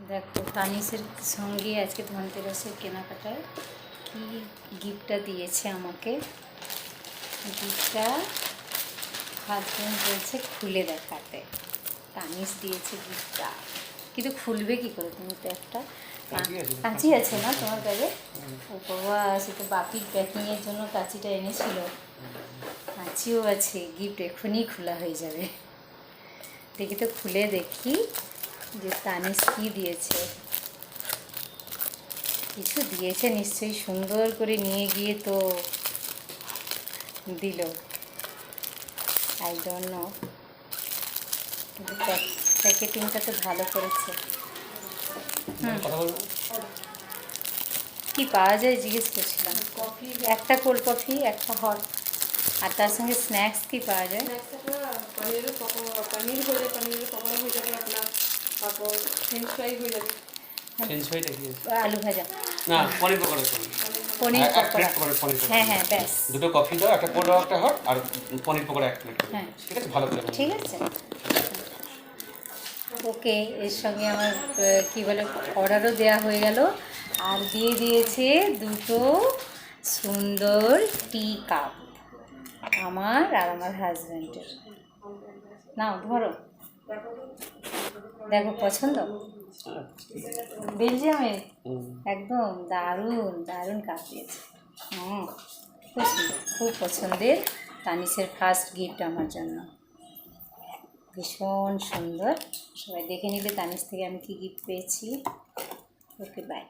দেখো তানিশের সঙ্গে আজকে ধনতেরাসের কেনাকাটায় কি গিফটটা দিয়েছে আমাকে। গিফটটা হাজব্যান্ড বলছে খুলে দেখাতে। তানিশ দিয়েছে গিফটটা, কিন্তু খুলবে কি করে? তুমি তো একটা কাঁচি আছে না তোমার ব্যাগে? ও বাবা, সে তো বাপির প্যাকিংয়ের জন্য কাঁচিটা এনেছিল। কাঁচিও আছে, গিফট এখনই খোলা হয়ে যাবে। দেখি তো, খুলে দেখি যে তানিশ কি দিয়েছে। কিছু দিয়েছে নিশ্চয়ই, সুন্দর করে নিয়ে গিয়ে তো দিল। আই ডোন্ট নো, কিন্তু প্যাকেটিংটা তো ভালো করেছে। কি পাওয়া যায় জিজ্ঞেস করছিলাম। কফি, একটা কোল্ড কফি, একটা হট, আর তার সঙ্গে স্ন্যাক্স কি পাওয়া যায়? পনিরের পনির হয়ে যাবে, পনিরের পকোড়া হয়ে যাবে আপনার, তারপর ফ্রেঞ্চ ফ্রাই হয়ে যাবে। ফ্রেঞ্চ ফ্রাইটা কি আছে? আলু ভাজা না, পনির পকোড়া করুন। পনির এক প্লেট পকোড়া। পনির পকোড়া। হ্যাঁ হ্যাঁ, ব্যাস। দুটো কফি দাও, একটা কোল্ড একটা হট, আর পনির পকোড়া এক প্লেট। হ্যাঁ ঠিক আছে, ভালো করে। ঠিক আছে, ওকে। এর সঙ্গে আমার কি বলে অর্ডারও দেওয়া হয়ে গেল, আর দিয়ে দিয়েছে দুটো সুন্দর টি কাপ আমার আর আমার হাজব্যান্ডের। নাও ধরো, দেখো পছন্দ। বেলজিয়ামের একদম দারুণ দারুণ কাপ দিয়েছে। খুব সুন্দর, খুব পছন্দের। তানিশের ফার্স্ট গিফট আমার জন্য, ভীষণ সুন্দর। সবাই দেখে নিলে তানিশ থেকে আমি কি গিফট পেয়েছি। ওকে, বাই।